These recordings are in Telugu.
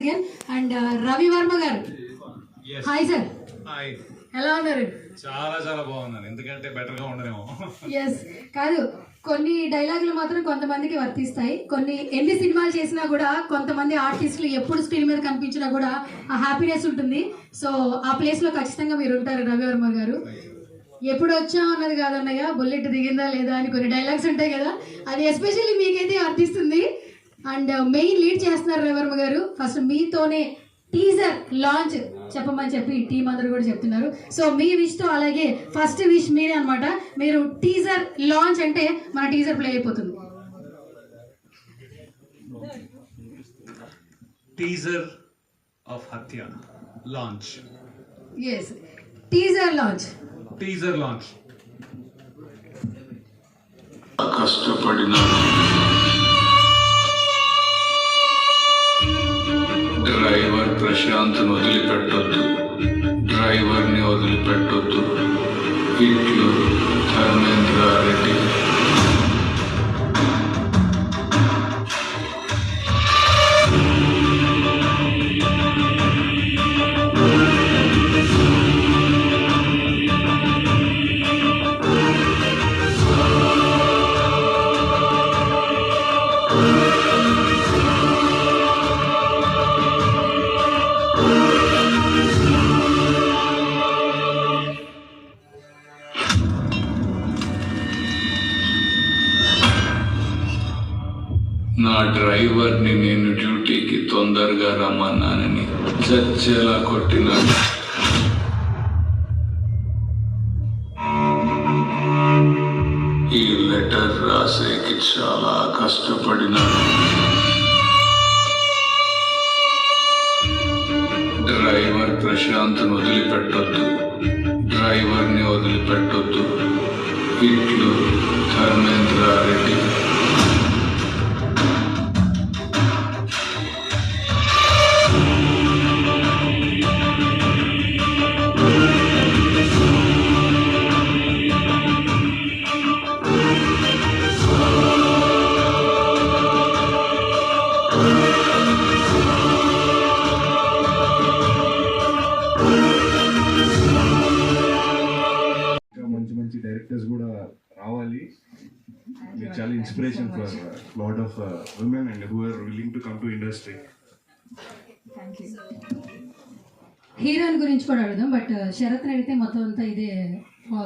అగైన్. అండ్ రవి వర్మ గారు, హాయ్ సార్. హాయ్, ఎలా ఉన్నారు? చాలా చాలా బాగున్నాను, ఎందుకంటే బెటర్ గా ఉండనేమో. ఎస్, కాదు, కొన్ని డైలాగులు మాత్రం కొంతమందికి వర్తిస్తాయి. కొన్ని ఎన్ని సినిమాలు చేసినా కూడా కొంతమంది ఆర్టిస్టులు ఎప్పుడు స్క్రీన్ మీద కనిపించినా కూడా ఆ హ్యాపీనెస్ ఉంటుంది. సో ఆ ప్లేస్ లో ఖచ్చితంగా మీరు ఉంటారు రవివర్మ గారు. ఎప్పుడు వచ్చా అన్నది కాదన్నయ్య, బుల్లెట్ దిగిందా లేదా అని కొన్ని డైలాగ్స్ ఉంటాయి కదా, అది ఎస్పెషల్లీ మీకైతే వర్తిస్తుంది. అండ్ మెయిన్ లీడ్ చేస్తున్నారు రవివర్మ గారు. ఫస్ట్ మీతోనే టీజర్ లాంచ్ చెప్పమని చెప్పి టీం అందరూ కూడా చెప్తున్నారు. సో మీ విష్ తో అలాగే ఫస్ట్ విష్ మీరే అనమాట. మీరు టీజర్ లాంచ్ అంటే మన టీజర్ ప్లే అయిపోతుంది. Teaser of Hathya launch. Yes, teaser launch. Teaser launch. కష్టపడిన డ్రైవర్ ప్రశాంత్ను వదిలిపెట్టొద్దు, డ్రైవర్ని వదిలిపెట్టొద్దు. ఇట్లు ధర్మేంద్రారెడ్డి. నా డ్రైవర్ని నేను డ్యూటీకి తొందరగా రమ్మన్నానని చచ్చేలా కొట్టినాడు. ఈ లెటర్ రాసేకి చాలా కష్టపడినాను. డ్రైవర్ ప్రశాంత్ను వదిలిపెట్టొద్దు, డ్రైవర్ని వదిలిపెట్టొద్దు. ఇట్లు ధర్మేంద్రారెడ్డి. మంచి మంచి డైరెక్టర్స్ కూడా రావాలి. మీరు చాలా inspiration for lot of women and who are willing to come to industry. Heroine గురించి కూడా అడుగుదాం, బట్ శరత్ అడిగితే మొత్తం అంతా ఇదే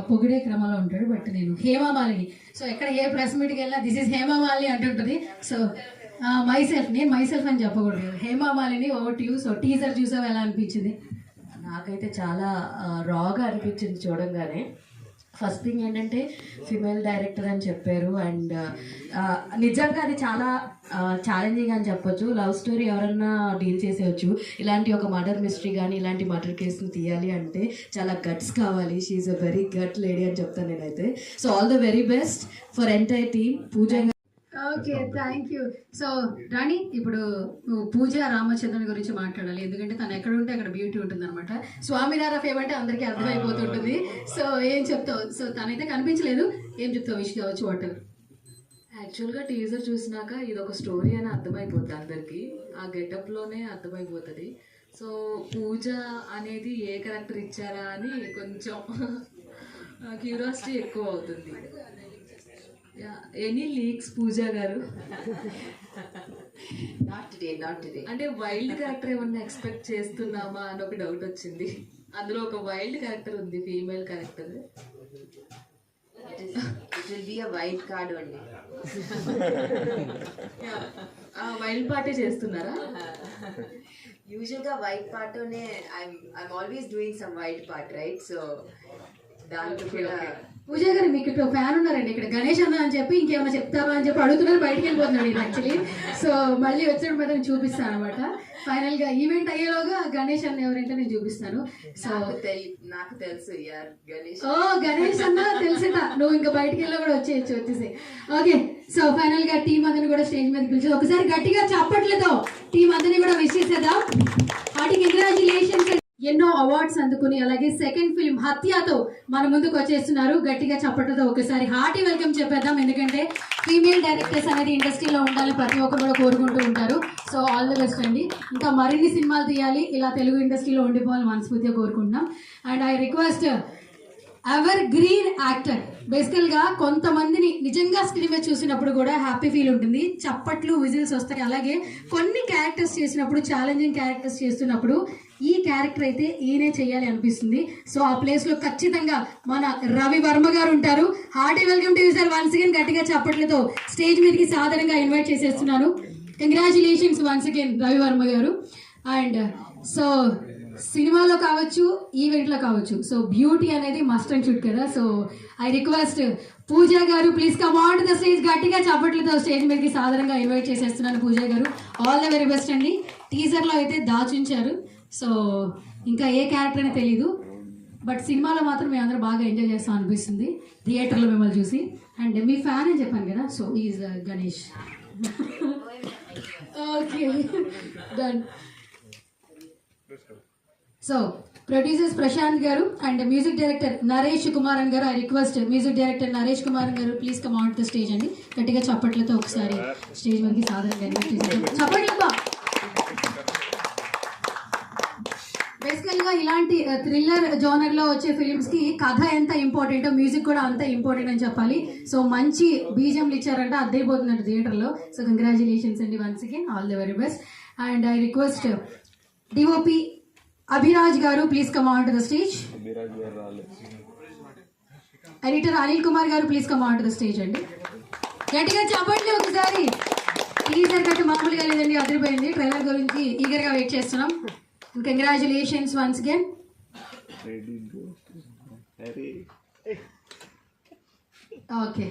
పొగిడే క్రమంలో ఉంటాడు. బట్ నేను హేమామాలిని, సో ఎక్కడ ఏ ప్రెస్ మీట్కి వెళ్ళినా దిస్ ఇస్ హేమామాలిని అంటుంటుంది. సో నేను మైసెల్ఫ్ అని చెప్పకూడదు, Hema Malini over to you. So teaser చూసావు, ఎలా అనిపించింది? నాకైతే చాలా రాగా అనిపించింది చూడంగానే. ఫస్ట్ థింగ్ ఏంటంటే ఫిమేల్ డైరెక్టర్ అని చెప్పారు. అండ్ నిజంగా అది చాలా ఛాలెంజింగ్ అని చెప్పొచ్చు. లవ్ స్టోరీ ఎవరన్నా డీల్ చేసేయచ్చు. ఇలాంటి ఒక మర్డర్ మిస్టరీ కానీ ఇలాంటి మర్డర్ కేసుని తీయాలి అంటే చాలా గట్స్ కావాలి. She's a very gut lady అని చెప్తాను నేనైతే. So all the very best for entire team. Pooja. Okay, thank you. So Rani, ఇప్పుడు నువ్వు పూజ రామచంద్రన్ గురించి మాట్లాడాలి, ఎందుకంటే తను ఎక్కడ ఉంటే అక్కడ బ్యూటీ ఉంటుంది అనమాట. స్వామినారా ఫేమ్ అంటే అందరికీ అర్థమైపోతుంటుంది. సో ఏం చెప్తావు? సో తనైతే కనిపించలేదు, ఏం చెప్తావు? విష్ కావచ్చు, వాటర్. యాక్చువల్గా టీజర్ చూసినాక ఇది ఒక స్టోరీ అని అర్థమైపోతుంది అందరికీ. ఆ గెటప్లోనే అర్థమైపోతుంది. సో పూజ అనేది ఏ క్యారెక్టర్ ఇచ్చారా అని కొంచెం క్యూరియాసిటీ ఎక్కువ అవుతుంది. ఎనీ లీక్స్ పూజ గారు? Not today. అంటే వైల్డ్ క్యారెక్టర్ ఏమన్నా ఎక్స్పెక్ట్ చేస్తున్నామా అని ఒక డౌట్ వచ్చింది. అందులో ఒక వైల్డ్ క్యారెక్టర్ ఉంది, female character. It will be a wild card only. Wild party చేస్తున్నారా? యూజువల్గా wild పార్ట్లోనే I'm always doing some wild part, right? So దాంట్లో కూడా పూజ గారు, మీకు ఇక్కడ ఫ్యాన్ ఉన్నారండి, ఇక్కడ గణేష్ అన్న అని చెప్పి ఇంకేమైనా చెప్తావా అని చెప్పి అడుగుతున్నారు, బయటికి వెళ్ళిపోతున్నాడు ఇది యాక్చువల్లీ. సో మళ్ళీ వచ్చినప్పుడు మాత్రం చూపిస్తాను అనమాట. ఫైనల్ గా ఈవెంట్ అయ్యేలోగా గణేష్ అన్న ఎవరంటే నేను చూపిస్తాను. సో నాకు తెలుసు యార్ గణేష్. ఓ గణేష్ అన్న తెలుసట, నువ్వు ఇంకా బయటికి వెళ్ళి కూడా వచ్చేసి. ఓకే, సో ఫైనల్ గా టీం అందరిని కూడా స్టేజ్ మీద పిలిచి ఒకసారి గట్టిగా చప్పట్లతో టీం అందరినీ కూడా విష్ చేసేద్దాం. వాటికి కంగ్రాచులేషన్స్. ఎన్నో అవార్డ్స్ అందుకుని అలాగే సెకండ్ ఫిల్మ్ హత్యతో మన ముందుకు వచ్చేస్తున్నారు. గట్టిగా చప్పట్లతో ఒకసారి హార్టీ వెల్కమ్ చెప్పేద్దాం, ఎందుకంటే ఫీమేల్ డైరెక్టర్స్ అనేది ఇండస్ట్రీలో ఉండాలని ప్రతి ఒక్కరు కూడా కోరుకుంటూ ఉంటారు. సో ఆల్ ది బెస్ట్ అండి. ఇంకా మరిన్ని సినిమాలు తీయాలి, ఇలా తెలుగు ఇండస్ట్రీలో ఉండిపోవాలని మనస్ఫూర్తిగా కోరుకుంటున్నాం. And I request ever green actor, బేసికల్ గా కొంతమందిని నిజంగా స్క్రీన్ మీద చూసినప్పుడు కూడా హ్యాపీ ఫీల్ ఉంటుంది, చప్పట్లు విజిల్స్ వస్తాయి. అలాగే కొన్ని క్యారెక్టర్స్ చేసినప్పుడు, ఛాలెంజింగ్ క్యారెక్టర్స్ చేస్తున్నప్పుడు ఈ క్యారెక్టర్ అయితే ఈయనే చేయాలి అనిపిస్తుంది. సో ఆ ప్లేస్ లో ఖచ్చితంగా మన రవి వర్మ గారు ఉంటారు. Hearty welcome to you sir. Once again గట్టిగా చప్పట్లతో స్టేజ్ మీదకి సాధారణంగా ఇన్వైట్ చేసేస్తున్నాను. Congratulations once again Ravi Varma గారు. అండ్ సో సినిమాలో కావచ్చు, ఈవెంట్లో కావచ్చు, సో బ్యూటీ అనేది మస్ట్ అండ్ షుడ్ కదా. సో ఐ రిక్వెస్ట్ పూజ గారు, please come on to the stage. గట్టిగా చప్పట్లతో స్టేజ్ మీదకి సాధారణంగా ఇన్వైట్ చేసేస్తున్నాను పూజ గారు. ఆల్ ద వెరీ బెస్ట్ అండి. టీజర్లో అయితే దాచుంచారు, సో ఇంకా ఏ క్యారెక్టర్ అనేది తెలీదు, బట్ సినిమాలో మాత్రం మేము అందరూ బాగా ఎంజాయ్ చేస్తాం అనిపిస్తుంది థియేటర్లో మిమ్మల్ని చూసి. అండ్ మీ ఫ్యాన్ అని చెప్పాను కదా, so is Ganesh. Okay done. So producers Prashanth garu and music director Naresh Kumaran garu, I request music director Naresh Kumaran garu please come on to the stage అండి. గట్టిగా చప్పట్లతో ఒకసారి స్టేజ్ మనకి సాధారణంగా ఇన్వైట్ చేశారు. చప్పట్లబ్బా. బేసికల్గా ఇలాంటి థ్రిల్లర్ జోనర్ లో వచ్చే ఫిలిమ్స్ కి కథ ఎంత ఇంపార్టెంటో మ్యూజిక్ కూడా అంత ఇంపార్టెంట్ అని చెప్పాలి. సో మంచి బీజంలు ఇచ్చారంటే అద్దైపోతుందంట థియేటర్లో. సో కంగ్రాచులేషన్స్ అండి once again, all the very best. And I request DOP Abhiraj garu please come on to the stage. Editor Anil Kumar garu please come on to the stage అండి. గట్టిగా చెప్పండి ఒకసారి. టీజర్ కట్టు మామూలుగా లేదండి, అదిరిపోయింది. ట్రైలర్ గురించి ఈగర్ గా వెయిట్ చేస్తున్నాం. Congratulations once again. Okay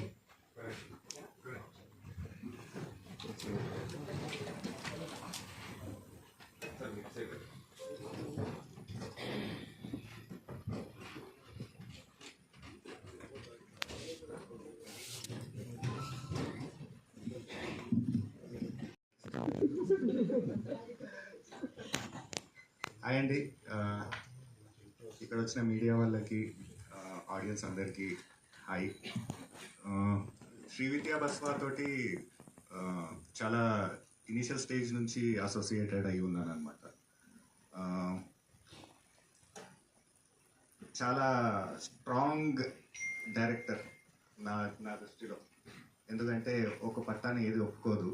hi అండి. ఇక్కడ వచ్చిన మీడియా వాళ్ళకి, ఆడియన్స్ అందరికీ హాయ్. శ్రీవిద్యా బస్వా తోటి చాలా ఇనిషియల్ స్టేజ్ నుంచి అసోసియేటెడ్ అయి ఉన్నాను అనమాట. చాలా స్ట్రాంగ్ డైరెక్టర్ నా దృష్టిలో, ఎందుకంటే ఒక పట్టాన్ని ఏది ఒప్పుకోదు.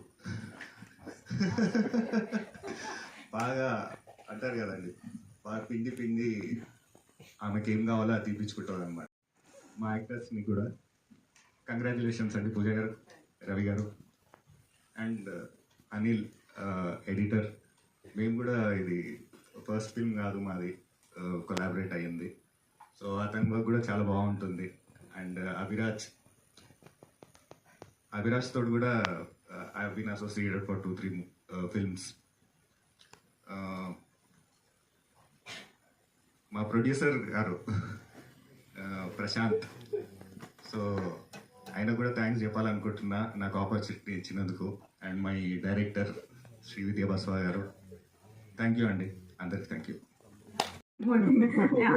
బాగా అంటారు కదండి, బాగా పిండి పిండి ఆమెకి ఏం కావాలో అది తీపించుకుంటారు అనమాట. మా యాక్టర్స్ని కూడా కంగ్రాచులేషన్స్ అండి, పూజ గారు, రవి గారు అండ్ అనిల్ ఎడిటర్. మేము కూడా ఇది ఫస్ట్ ఫిల్మ్ కాదు మాది, కొలాబరేట్ అయ్యింది. సో అతని వర్క్ కూడా చాలా బాగుంటుంది. అండ్ అభిరాజ్ తోడు కూడా I have been associated for 2-3 films. మా ప్రొడ్యూసర్ గారు ప్రశాంత్, సో ఆయన కూడా థ్యాంక్స్ చెప్పాలనుకుంటున్నా నాకు ఆపర్చునిటీ ఇచ్చినందుకు. And my director Srividya Baswa గారు, థ్యాంక్ యూ అండి, అందరికి థ్యాంక్ యూ.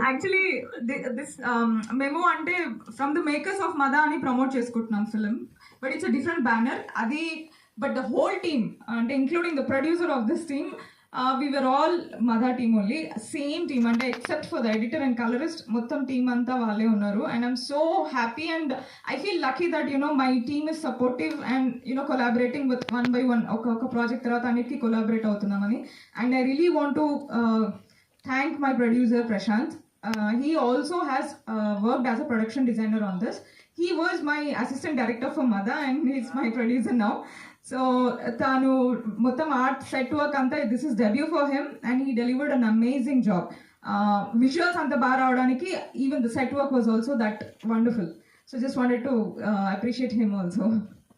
యాక్చువల్లీ దిస్ మేము అంటే ఫ్రమ్ ద మేకర్స్ ఆఫ్ మదా అని ప్రమోట్ చేసుకుంటున్నాం film, but it's a different banner అది. బట్ ద హోల్ టీమ్ అంటే including the producer of this team, we were all Madha team only, same team, and except for the editor and colorist, mottam team anta vaale unnaru, and I'm so happy and I feel lucky that my team is supportive and collaborating with one by one oka project tarvata anitiki collaborate avutunnamani. And I really want to thank my producer Prashant. He also has worked as a production designer on this. He was my assistant director for Madha and he's my producer now. So tanu mottam art set work anta, this is debut for him and he delivered an amazing job. Visuals anta baa raavadaniki, even the set work was also that wonderful. So just wanted to appreciate him also.